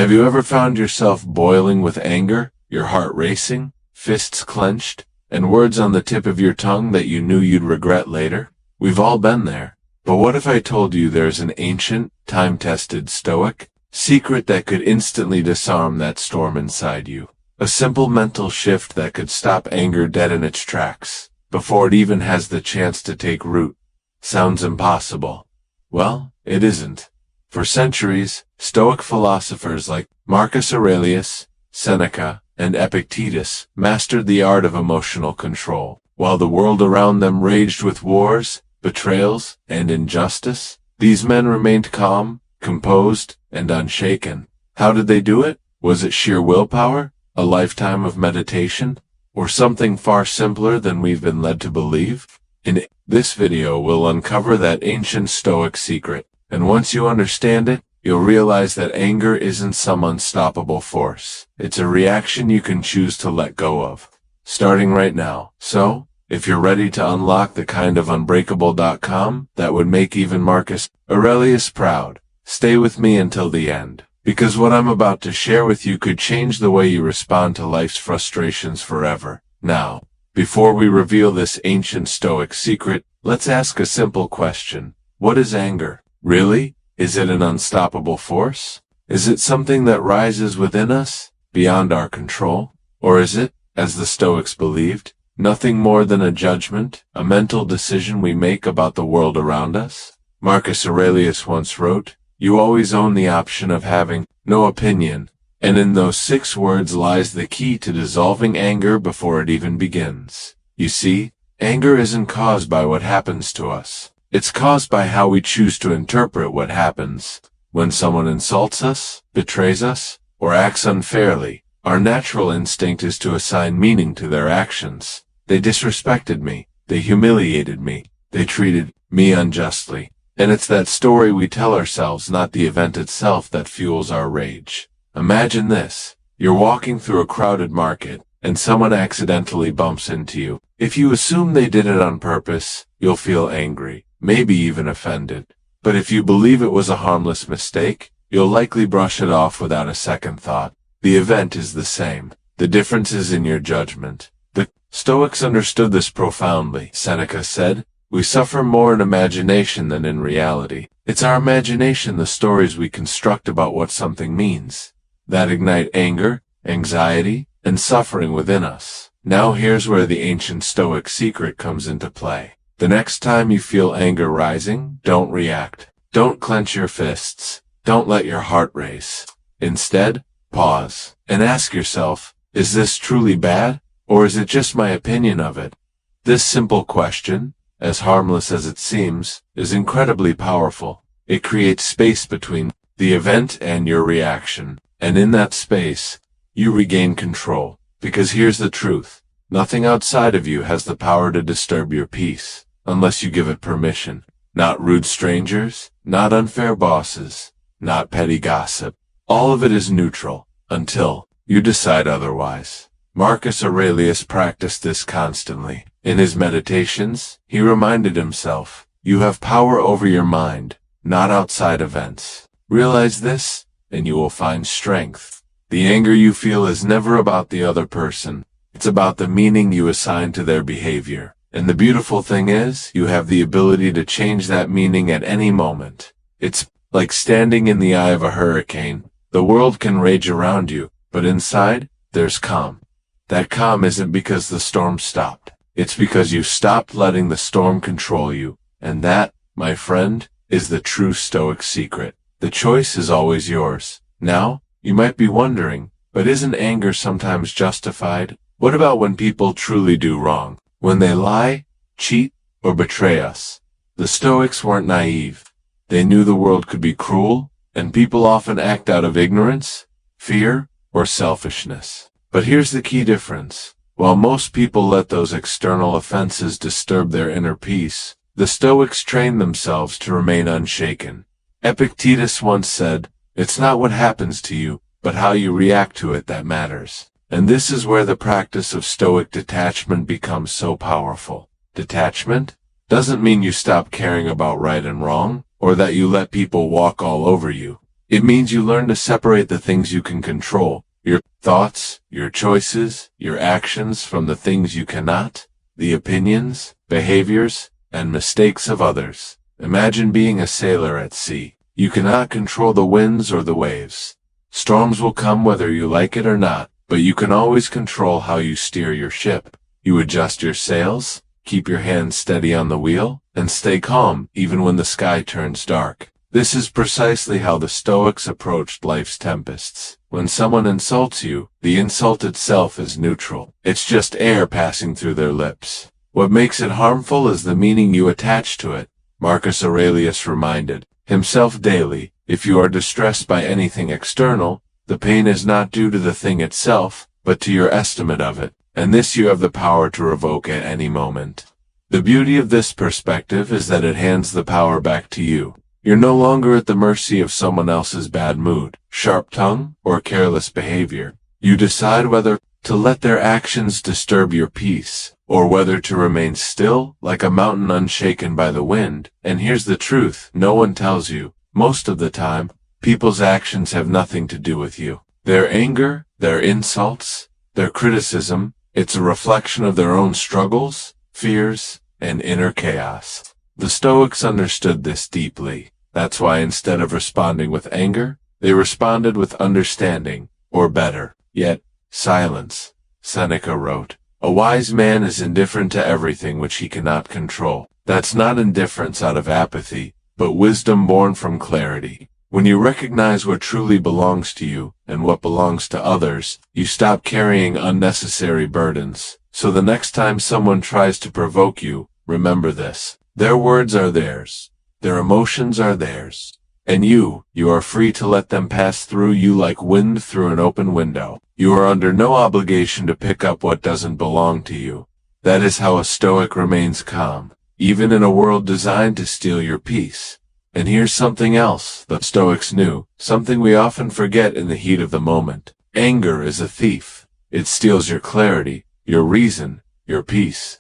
Have you ever found yourself boiling with anger, your heart racing, fists clenched, and words on the tip of your tongue that you knew you'd regret later? We've all been there. But what if I told you there's an ancient, time-tested Stoic secret that could instantly disarm that storm inside you? A simple mental shift that could stop anger dead in its tracks, before it even has the chance to take root. Sounds impossible. Well, it isn't. For centuries, Stoic philosophers like Marcus Aurelius, Seneca, and Epictetus mastered the art of emotional control. While the world around them raged with wars, betrayals, and injustice, these men remained calm, composed, and unshaken. How did they do it? Was it sheer willpower, a lifetime of meditation, or something far simpler than we've been led to believe? In this video, we'll uncover that ancient Stoic secret, and once you understand it, you'll realize that anger isn't some unstoppable force. It's a reaction you can choose to let go of, starting right now. So, if you're ready to unlock the kind of unbreakable.com that would make even Marcus Aurelius proud, stay with me until the end, because what I'm about to share with you could change the way you respond to life's frustrations forever. Now, before we reveal this ancient Stoic secret, let's ask a simple question. What is anger? Really? Is it an unstoppable force? Is it something that rises within us, beyond our control? Or is it, as the Stoics believed, nothing more than a judgment, a mental decision we make about the world around us? Marcus Aurelius once wrote, "You always own the option of having no opinion," and in those 6 words lies the key to dissolving anger before it even begins. You see, anger isn't caused by what happens to us. It's caused by how we choose to interpret what happens. When someone insults us, betrays us, or acts unfairly, our natural instinct is to assign meaning to their actions. They disrespected me. They humiliated me. They treated me unjustly. And it's that story we tell ourselves, not the event itself, that fuels our rage. Imagine this. You're walking through a crowded market, and someone accidentally bumps into you. If you assume they did it on purpose, you'll feel angry, maybe even offended. But if you believe it was a harmless mistake, you'll likely brush it off without a second thought. The event is the same. The difference is in your judgment. The Stoics understood this profoundly. Seneca said, "We suffer more in imagination than in reality." It's our imagination, the stories we construct about what something means, that ignite anger, anxiety, and suffering within us. Now here's where the ancient Stoic secret comes into play. The next time you feel anger rising, don't react. Don't clench your fists. Don't let your heart race. Instead, pause and ask yourself, is this truly bad, or is it just my opinion of it? This simple question, as harmless as it seems, is incredibly powerful. It creates space between the event and your reaction, and in that space, you regain control. Because here's the truth. Nothing outside of you has the power to disturb your peace, unless you give it permission. Not rude strangers, not unfair bosses, not petty gossip. All of it is neutral, until you decide otherwise. Marcus Aurelius practiced this constantly. In his meditations, he reminded himself, you have power over your mind, not outside events. Realize this, and you will find strength. The anger you feel is never about the other person. It's about the meaning you assign to their behavior. And the beautiful thing is, you have the ability to change that meaning at any moment. It's like standing in the eye of a hurricane. The world can rage around you, but inside, there's calm. That calm isn't because the storm stopped. It's because you stopped letting the storm control you. And that, my friend, is the true Stoic secret. The choice is always yours. Now, you might be wondering, but isn't anger sometimes justified? What about when people truly do wrong? When they lie, cheat, or betray us? The Stoics weren't naive. They knew the world could be cruel, and people often act out of ignorance, fear, or selfishness. But here's the key difference. While most people let those external offenses disturb their inner peace, the Stoics trained themselves to remain unshaken. Epictetus once said, "It's not what happens to you, but how you react to it that matters." And this is where the practice of Stoic detachment becomes so powerful. Detachment doesn't mean you stop caring about right and wrong, or that you let people walk all over you. It means you learn to separate the things you can control, your thoughts, your choices, your actions from the things you cannot, the opinions, behaviors, and mistakes of others. Imagine being a sailor at sea. You cannot control the winds or the waves. Storms will come whether you like it or not, but you can always control how you steer your ship. You adjust your sails, keep your hands steady on the wheel, and stay calm even when the sky turns dark. This is precisely how the Stoics approached life's tempests. When someone insults you, the insult itself is neutral. It's just air passing through their lips. What makes it harmful is the meaning you attach to it. Marcus Aurelius reminded himself daily, if you are distressed by anything external, the pain is not due to the thing itself, but to your estimate of it, and this you have the power to revoke at any moment. The beauty of this perspective is that it hands the power back to you. You're no longer at the mercy of someone else's bad mood, sharp tongue, or careless behavior. You decide whether to let their actions disturb your peace, or whether to remain still, like a mountain unshaken by the wind. And here's the truth, no one tells you. Most of the time, people's actions have nothing to do with you. Their anger, their insults, their criticism, it's a reflection of their own struggles, fears, and inner chaos. The Stoics understood this deeply. That's why instead of responding with anger, they responded with understanding, or better yet, silence. Seneca wrote, "A wise man is indifferent to everything which he cannot control." That's not indifference out of apathy, but wisdom born from clarity. When you recognize what truly belongs to you and what belongs to others, you stop carrying unnecessary burdens. So the next time someone tries to provoke you, remember this. Their words are theirs. Their emotions are theirs. And you are free to let them pass through you like wind through an open window. You are under no obligation to pick up what doesn't belong to you. That is how a Stoic remains calm, even in a world designed to steal your peace. And here's something else the Stoics knew, something we often forget in the heat of the moment. Anger is a thief. It steals your clarity, your reason, your peace.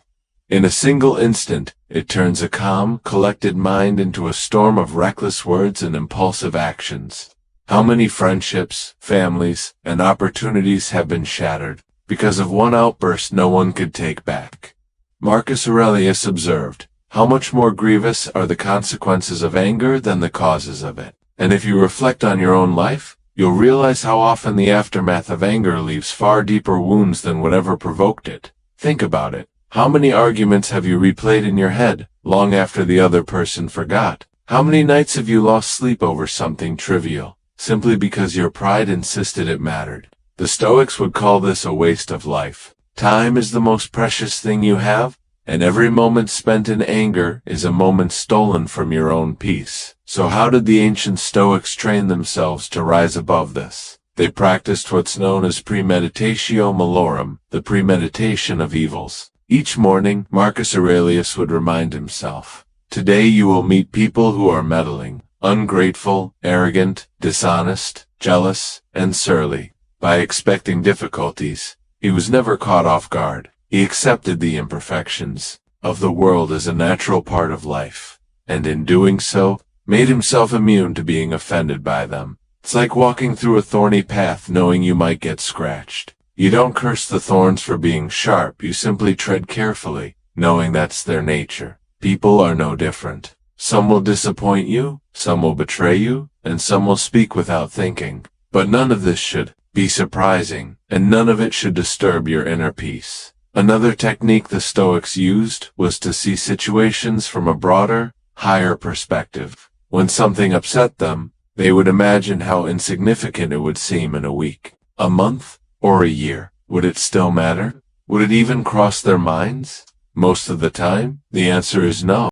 In a single instant, it turns a calm, collected mind into a storm of reckless words and impulsive actions. How many friendships, families, and opportunities have been shattered because of one outburst no one could take back? Marcus Aurelius observed, "How much more grievous are the consequences of anger than the causes of it." And if you reflect on your own life, you'll realize how often the aftermath of anger leaves far deeper wounds than whatever provoked it. Think about it. How many arguments have you replayed in your head, long after the other person forgot? How many nights have you lost sleep over something trivial, simply because your pride insisted it mattered? The Stoics would call this a waste of life. Time is the most precious thing you have, and every moment spent in anger is a moment stolen from your own peace. So how did the ancient Stoics train themselves to rise above this? They practiced what's known as premeditatio malorum, the premeditation of evils. Each morning, Marcus Aurelius would remind himself, "Today you will meet people who are meddling, ungrateful, arrogant, dishonest, jealous, and surly." By expecting difficulties, he was never caught off guard. He accepted the imperfections of the world as a natural part of life, and in doing so, made himself immune to being offended by them. It's like walking through a thorny path knowing you might get scratched. You don't curse the thorns for being sharp, you simply tread carefully, knowing that's their nature. People are no different. Some will disappoint you, some will betray you, and some will speak without thinking. But none of this should be surprising, and none of it should disturb your inner peace. Another technique the Stoics used was to see situations from a broader, higher perspective. When something upset them, they would imagine how insignificant it would seem in a week, a month, or a year. Would it still matter? Would it even cross their minds? Most of the time, the answer is no.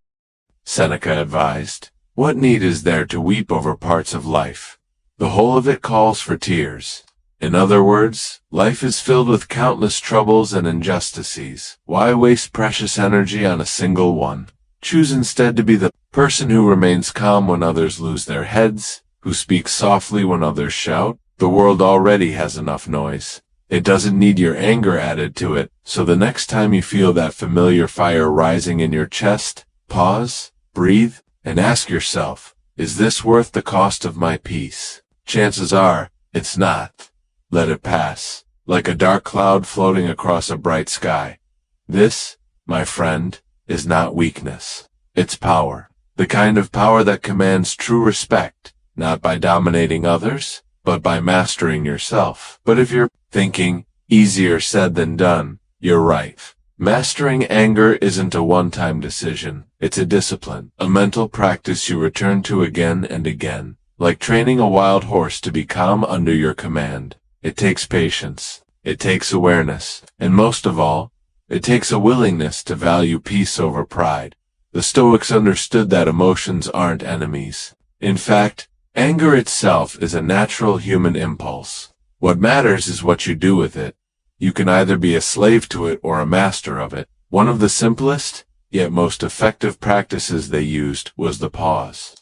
Seneca advised, "What need is there to weep over parts of life? The whole of it calls for tears." In other words, life is filled with countless troubles and injustices. Why waste precious energy on a single one? Choose instead to be the person who remains calm when others lose their heads, who speaks softly when others shout. The world already has enough noise. It doesn't need your anger added to it, so the next time you feel that familiar fire rising in your chest, pause, breathe, and ask yourself, is this worth the cost of my peace? chances are, it's not. Let it pass, like a dark cloud floating across a bright sky. This, my friend, is not weakness. It's power. The kind of power that commands true respect, not by dominating others, but by mastering yourself. But if you're thinking, easier said than done, you're right. Mastering anger isn't a one-time decision. It's a discipline, a mental practice you return to again and again, like training a wild horse to be calm under your command. It takes patience, it takes awareness, and most of all, it takes a willingness to value peace over pride. The Stoics understood that emotions aren't enemies. In fact, anger itself is a natural human impulse. What matters is what you do with it. You can either be a slave to it or a master of it. One of the simplest, yet most effective practices they used was the pause.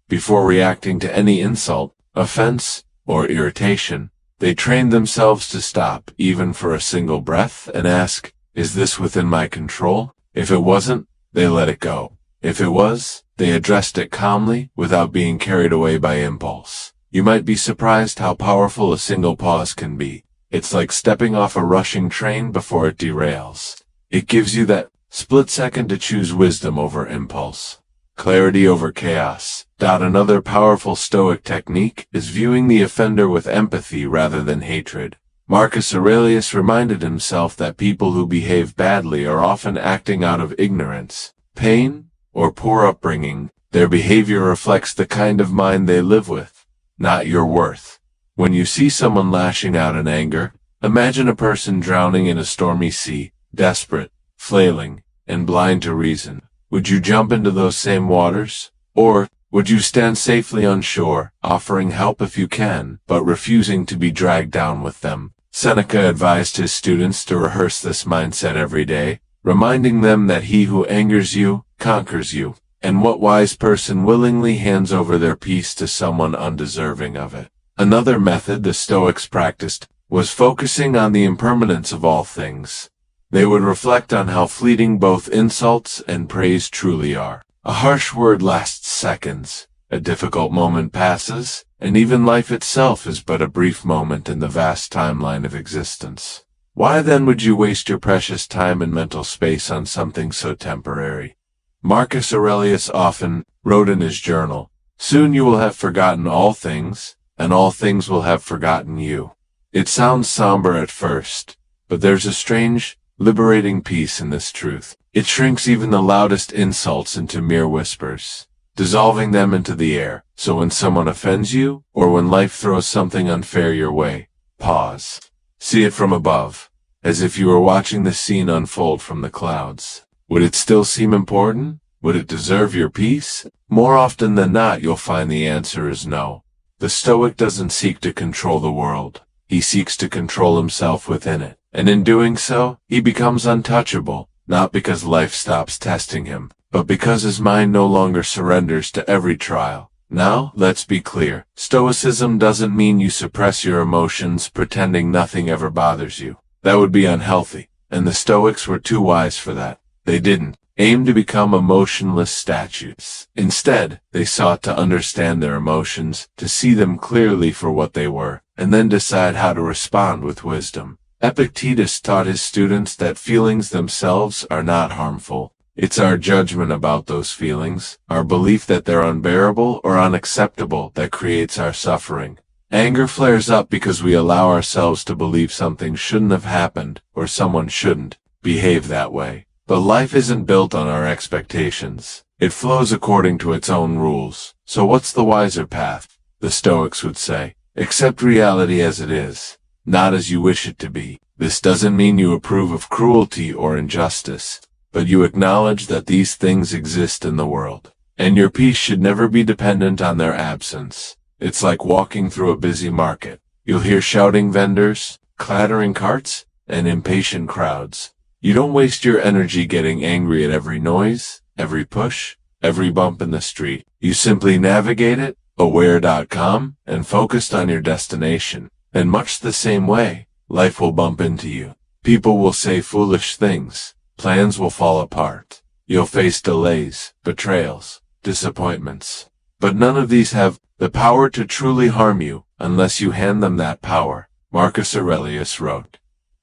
Before reacting to any insult, offense, or irritation, they trained themselves to stop, even for a single breath, and ask, is this within my control? If it wasn't, they let it go. If it was, they addressed it calmly, without being carried away by impulse. You might be surprised how powerful a single pause can be. It's like stepping off a rushing train before it derails. It gives you that split second to choose wisdom over impulse, clarity over chaos. Another powerful Stoic technique is viewing the offender with empathy rather than hatred. Marcus Aurelius reminded himself that people who behave badly are often acting out of ignorance, pain, or poor upbringing. Their behavior reflects the kind of mind they live with, not your worth. When you see someone lashing out in anger, imagine a person drowning in a stormy sea, desperate, flailing, and blind to reason. Would you jump into those same waters? Or would you stand safely on shore, offering help if you can, but refusing to be dragged down with them? Seneca advised his students to rehearse this mindset every day, reminding them that he who angers you, conquers you. And what wise person willingly hands over their peace to someone undeserving of it? Another method the Stoics practiced was focusing on the impermanence of all things. They would reflect on how fleeting both insults and praise truly are. A harsh word lasts seconds, a difficult moment passes, and even life itself is but a brief moment in the vast timeline of existence. Why then would you waste your precious time and mental space on something so temporary? Marcus Aurelius often wrote in his journal, "Soon you will have forgotten all things, and all things will have forgotten you." It sounds somber at first, but there's a strange, liberating peace in this truth. It shrinks even the loudest insults into mere whispers, dissolving them into the air. So when someone offends you, or when life throws something unfair your way, pause. See it from above, as if you were watching the scene unfold from the clouds. Would it still seem important? Would it deserve your peace? More often than not, you'll find the answer is no. The Stoic doesn't seek to control the world. He seeks to control himself within it. And in doing so, he becomes untouchable, not because life stops testing him, but because his mind no longer surrenders to every trial. Now, let's be clear. Stoicism doesn't mean you suppress your emotions, pretending nothing ever bothers you. That would be unhealthy, and the Stoics were too wise for that. They didn't aim to become emotionless statues. Instead, they sought to understand their emotions, to see them clearly for what they were, and then decide how to respond with wisdom. Epictetus taught his students that feelings themselves are not harmful. It's our judgment about those feelings, our belief that they're unbearable or unacceptable, that creates our suffering. Anger flares up because we allow ourselves to believe something shouldn't have happened, or someone shouldn't behave that way. But life isn't built on our expectations. It flows according to its own rules. So what's the wiser path? The Stoics would say, accept reality as it is, not as you wish it to be. This doesn't mean you approve of cruelty or injustice, but you acknowledge that these things exist in the world, and your peace should never be dependent on their absence. It's like walking through a busy market. You'll hear shouting vendors, clattering carts, and impatient crowds. You don't waste your energy getting angry at every noise, every push, every bump in the street. You simply navigate it, aware.com, and focused on your destination. In much the same way, life will bump into you. People will say foolish things. Plans will fall apart. You'll face delays, betrayals, disappointments. But none of these have the power to truly harm you unless you hand them that power. Marcus Aurelius wrote,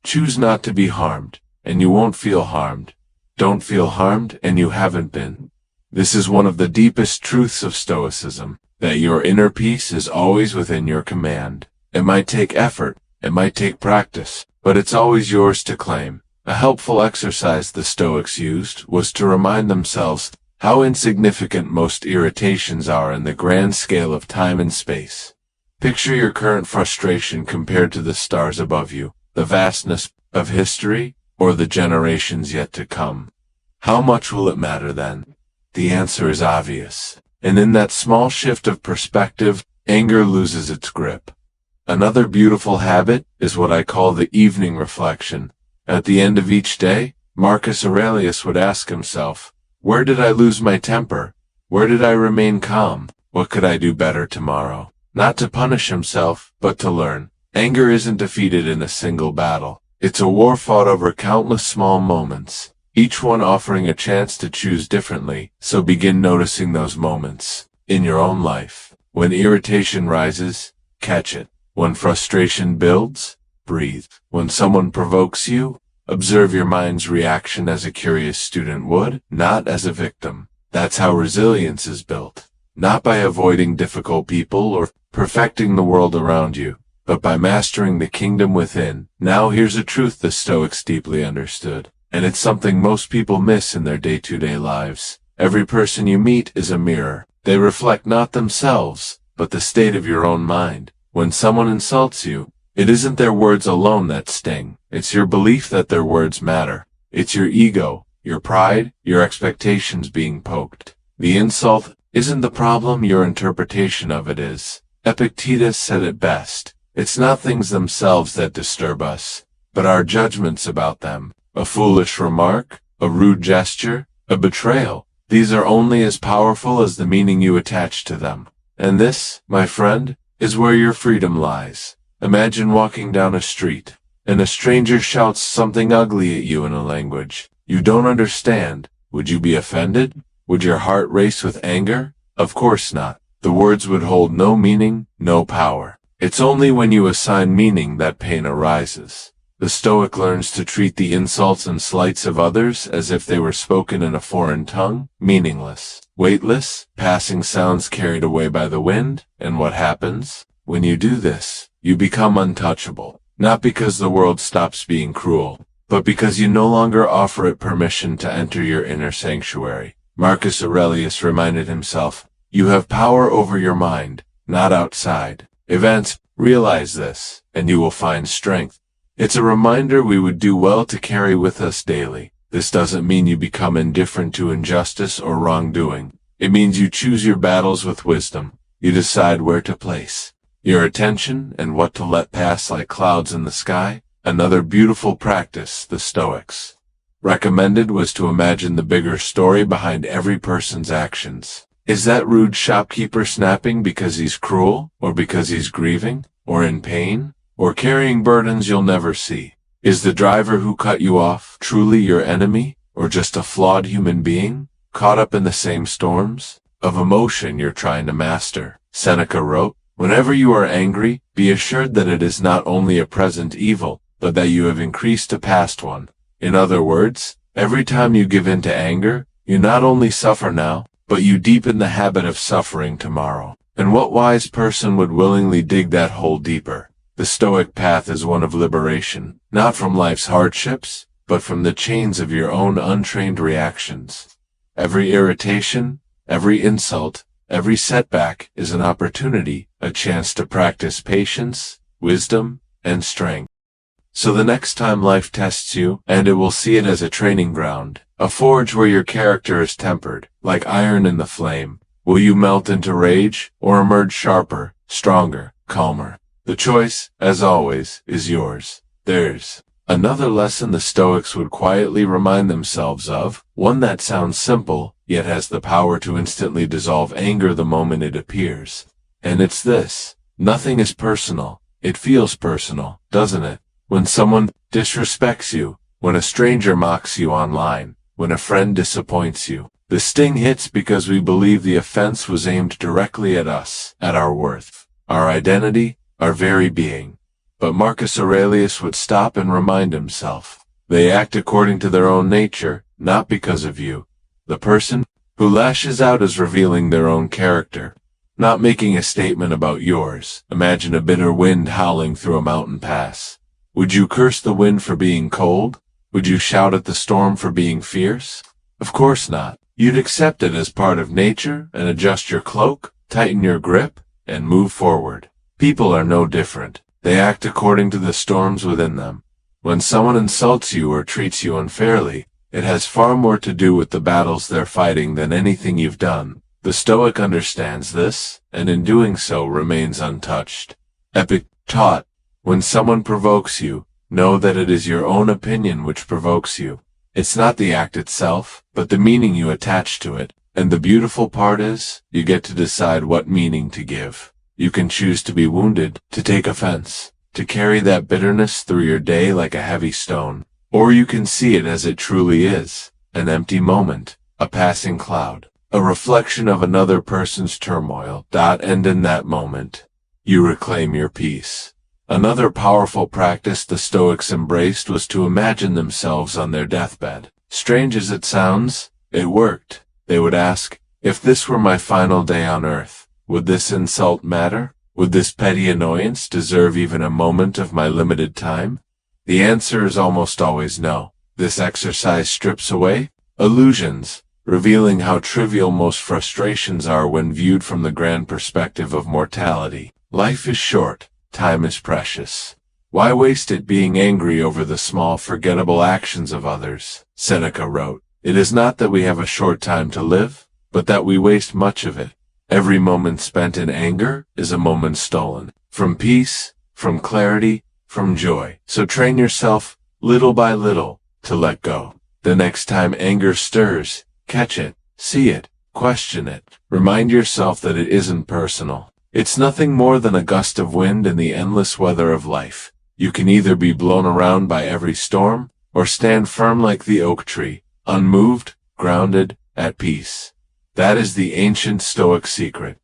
"Choose not to be harmed, and you won't feel harmed. Don't feel harmed, and you haven't been." This is one of the deepest truths of Stoicism, that your inner peace is always within your command. It might take effort, it might take practice, but it's always yours to claim. A helpful exercise the Stoics used was to remind themselves how insignificant most irritations are in the grand scale of time and space. Picture your current frustration compared to the stars above you, the vastness of history, or the generations yet to come. How much will it matter then? The answer is obvious. And in that small shift of perspective, anger loses its grip. Another beautiful habit is what I call the evening reflection. At the end of each day, Marcus Aurelius would ask himself, where did I lose my temper? Where did I remain calm? What could I do better tomorrow? Not to punish himself, but to learn. Anger isn't defeated in a single battle. It's a war fought over countless small moments, each one offering a chance to choose differently. So begin noticing those moments in your own life. When irritation rises, catch it. When frustration builds, breathe. When someone provokes you, observe your mind's reaction as a curious student would, not as a victim. That's how resilience is built. Not by avoiding difficult people or perfecting the world around you, but by mastering the kingdom within. Now here's a truth the Stoics deeply understood, and it's something most people miss in their day-to-day lives. Every person you meet is a mirror. They reflect not themselves, but the state of your own mind. When someone insults you, it isn't their words alone that sting. It's your belief that their words matter. It's your ego, your pride, your expectations being poked. The insult isn't the problem, your interpretation of it is. Epictetus said it best. It's not things themselves that disturb us, but our judgments about them. A foolish remark, a rude gesture, a betrayal. These are only as powerful as the meaning you attach to them. And this, my friend, is where your freedom lies. Imagine walking down a street, and a stranger shouts something ugly at you in a language you don't understand. Would you be offended? Would your heart race with anger? Of course not. The words would hold no meaning, no power. It's only when you assign meaning that pain arises. The Stoic learns to treat the insults and slights of others as if they were spoken in a foreign tongue, meaningless, weightless, passing sounds carried away by the wind. And what happens? When you do this, you become untouchable, not because the world stops being cruel, but because you no longer offer it permission to enter your inner sanctuary. Marcus Aurelius reminded himself, you have power over your mind, not outside events. Realize this, and you will find strength. It's a reminder we would do well to carry with us daily. This doesn't mean you become indifferent to injustice or wrongdoing. It means you choose your battles with wisdom. You decide where to place your attention and what to let pass like clouds in the sky. Another beautiful practice the Stoics recommended was to imagine the bigger story behind every person's actions. Is that rude shopkeeper snapping because he's cruel, or because he's grieving, or in pain, or carrying burdens you'll never see? Is the driver who cut you off truly your enemy, or just a flawed human being, caught up in the same storms of emotion you're trying to master? Seneca wrote, whenever you are angry, be assured that it is not only a present evil, but that you have increased a past one. In other words, every time you give in to anger, you not only suffer now, but you deepen the habit of suffering tomorrow. And what wise person would willingly dig that hole deeper? The Stoic path is one of liberation, not from life's hardships, but from the chains of your own untrained reactions. Every irritation, every insult, every setback is an opportunity, a chance to practice patience, wisdom, and strength. So the next time life tests you, and it will see it as a training ground, a forge where your character is tempered, like iron in the flame, will you melt into rage, or emerge sharper, stronger, calmer? The choice, as always, is yours. There's another lesson the Stoics would quietly remind themselves of, one that sounds simple, yet has the power to instantly dissolve anger the moment it appears. And it's this: nothing is personal. It feels personal, doesn't it? When someone disrespects you, when a stranger mocks you online, when a friend disappoints you, the sting hits because we believe the offense was aimed directly at us, at our worth, our identity, our very being. But Marcus Aurelius would stop and remind himself, they act according to their own nature, not because of you. The person who lashes out is revealing their own character, not making a statement about yours. Imagine a bitter wind howling through a mountain pass. Would you curse the wind for being cold? Would you shout at the storm for being fierce? Of course not. You'd accept it as part of nature and adjust your cloak, tighten your grip, and move forward. People are no different. They act according to the storms within them. When someone insults you or treats you unfairly, it has far more to do with the battles they're fighting than anything you've done. The Stoic understands this, and in doing so remains untouched. Epictetus taught, when someone provokes you, know that it is your own opinion which provokes you. It's not the act itself, but the meaning you attach to it. And the beautiful part is, you get to decide what meaning to give. You can choose to be wounded, to take offense, to carry that bitterness through your day like a heavy stone. Or you can see it as it truly is, an empty moment, a passing cloud, a reflection of another person's turmoil. And in that moment, you reclaim your peace. Another powerful practice the Stoics embraced was to imagine themselves on their deathbed. Strange as it sounds, it worked. They would ask, if this were my final day on earth, would this insult matter? Would this petty annoyance deserve even a moment of my limited time? The answer is almost always no. This exercise strips away illusions, revealing how trivial most frustrations are when viewed from the grand perspective of mortality. Life is short. Time is precious. Why waste it being angry over the small, forgettable actions of others? Seneca wrote, it is not that we have a short time to live, but that we waste much of it. Every moment spent in anger is a moment stolen. From peace, from clarity, from joy. So train yourself, little by little, to let go. The next time anger stirs, catch it, see it, question it. Remind yourself that it isn't personal. It's nothing more than a gust of wind in the endless weather of life. You can either be blown around by every storm, or stand firm like the oak tree, unmoved, grounded, at peace. That is the ancient Stoic secret.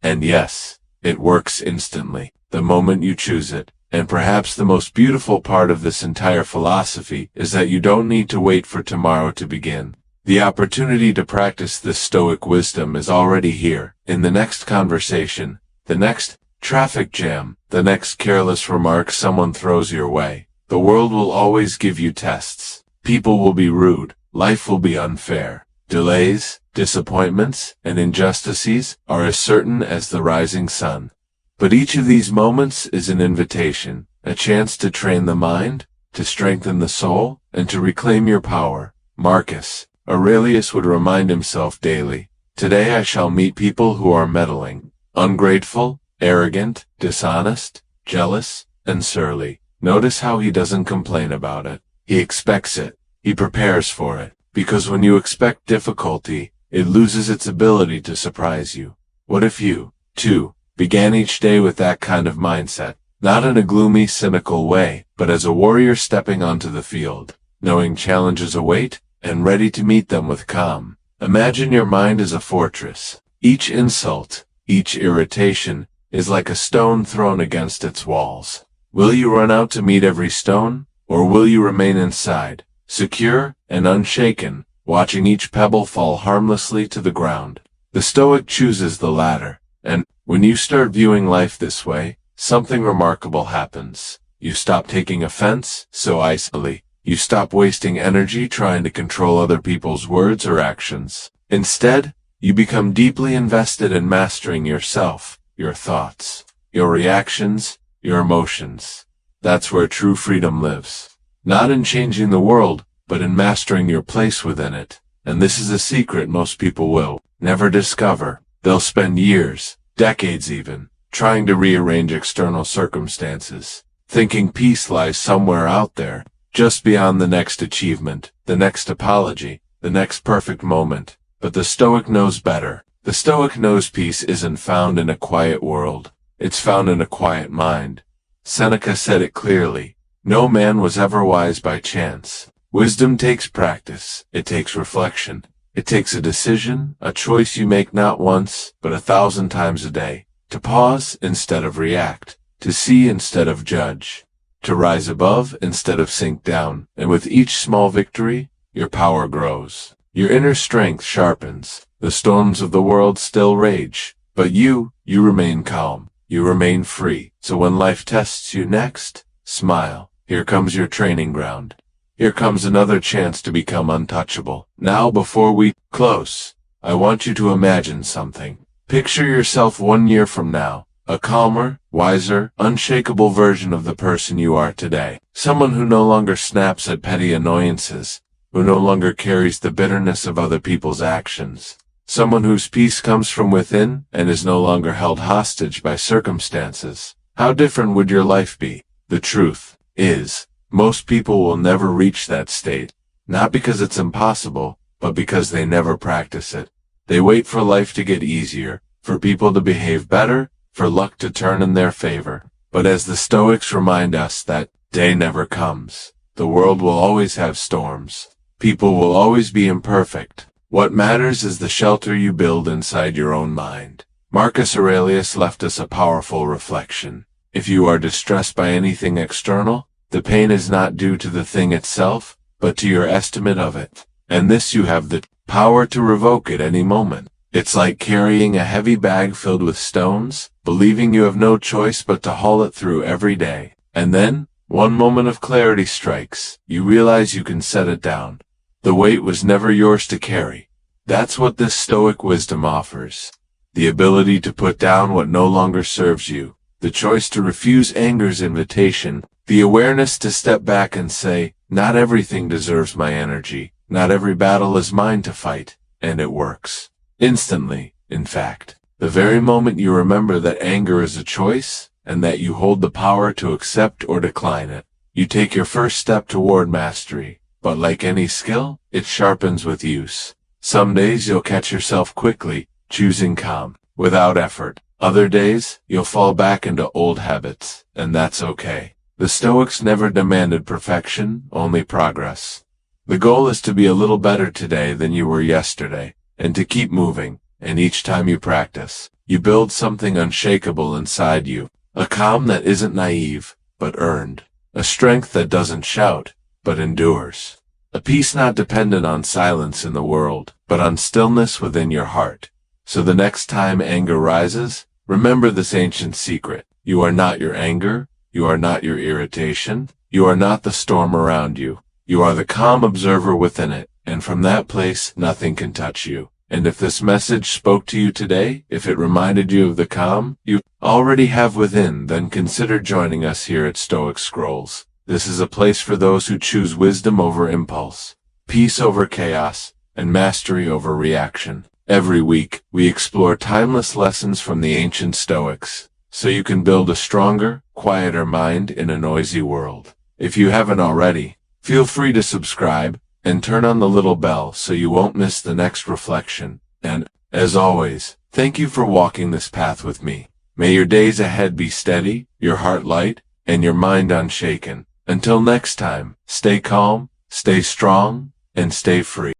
And yes, it works instantly, the moment you choose it. And perhaps the most beautiful part of this entire philosophy is that you don't need to wait for tomorrow to begin. The opportunity to practice this Stoic wisdom is already here, in the next conversation, the next traffic jam, the next careless remark someone throws your way. The world will always give you tests. People will be rude. Life will be unfair. Delays, disappointments, and injustices are as certain as the rising sun. But each of these moments is an invitation, a chance to train the mind, to strengthen the soul, and to reclaim your power. Marcus Aurelius would remind himself daily, today I shall meet people who are meddling, ungrateful, arrogant, dishonest, jealous, and surly. Notice how he doesn't complain about it. He expects it. He prepares for it. Because when you expect difficulty, it loses its ability to surprise you. What if you, too, began each day with that kind of mindset? Not in a gloomy, cynical way, but as a warrior stepping onto the field, knowing challenges await, and ready to meet them with calm. Imagine your mind as a fortress. Each insult, each irritation, is like a stone thrown against its walls. Will you run out to meet every stone, or will you remain inside, secure and unshaken, watching each pebble fall harmlessly to the ground? The Stoic chooses the latter, and when you start viewing life this way, something remarkable happens. You stop taking offense so easily. You stop wasting energy trying to control other people's words or actions. Instead, you become deeply invested in mastering yourself, your thoughts, your reactions, your emotions. That's where true freedom lives. Not in changing the world, but in mastering your place within it. And this is a secret most people will never discover. They'll spend years, decades even, trying to rearrange external circumstances, thinking peace lies somewhere out there, just beyond the next achievement, the next apology, the next perfect moment. But the Stoic knows better. The Stoic knows peace isn't found in a quiet world. It's found in a quiet mind. Seneca said it clearly. No man was ever wise by chance. Wisdom takes practice. It takes reflection. It takes a decision, a choice you make not once, but 1,000 times a day. To pause instead of react. to see instead of judge, to rise above instead of sink down, and with each small victory, your power grows. Your inner strength sharpens. The storms of the world still rage, but you remain calm. You remain free. So when life tests you next, smile. Here comes your training ground. Here comes another chance to become untouchable. Now, before we close, I want you to imagine something. Picture yourself 1 year from now, a calmer, wiser, unshakable version of the person you are today. Someone who no longer snaps at petty annoyances, who no longer carries the bitterness of other people's actions. Someone whose peace comes from within and is no longer held hostage by circumstances. How different would your life be? The truth is, most people will never reach that state, not because it's impossible, but because they never practice it. They wait for life to get easier, for people to behave better, for luck to turn in their favor. But as the Stoics remind us, that day never comes. The world will always have storms. People will always be imperfect. What matters is the shelter you build inside your own mind. Marcus Aurelius left us a powerful reflection. If you are distressed by anything external, the pain is not due to the thing itself, but to your estimate of it. And this you have the power to revoke at any moment. It's like carrying a heavy bag filled with stones, believing you have no choice but to haul it through every day. And then, one moment of clarity strikes. You realize you can set it down. The weight was never yours to carry. That's what this Stoic wisdom offers. The ability to put down what no longer serves you. The choice to refuse anger's invitation. The awareness to step back and say, not everything deserves my energy. Not every battle is mine to fight. And it works. Instantly, in fact. The very moment you remember that anger is a choice, and that you hold the power to accept or decline it, you take your first step toward mastery. But like any skill, it sharpens with use. Some days you'll catch yourself quickly, choosing calm, without effort. Other days, you'll fall back into old habits, and that's okay. The Stoics never demanded perfection, only progress. The goal is to be a little better today than you were yesterday, and to keep moving, and each time you practice, you build something unshakable inside you. A calm that isn't naive, but earned. A strength that doesn't shout, but endures. A peace not dependent on silence in the world, but on stillness within your heart. So the next time anger rises, remember this ancient secret. You are not your anger, you are not your irritation, you are not the storm around you. You are the calm observer within it, and from that place nothing can touch you. And if this message spoke to you today, if it reminded you of the calm you already have within, then consider joining us here at Stoic Scrolls. This is a place for those who choose wisdom over impulse, peace over chaos, and mastery over reaction. Every week, we explore timeless lessons from the ancient Stoics, so you can build a stronger, quieter mind in a noisy world. If you haven't already, feel free to subscribe, and turn on the little bell so you won't miss the next reflection. And, as always, thank you for walking this path with me. May your days ahead be steady, your heart light, and your mind unshaken. Until next time, stay calm, stay strong, and stay free.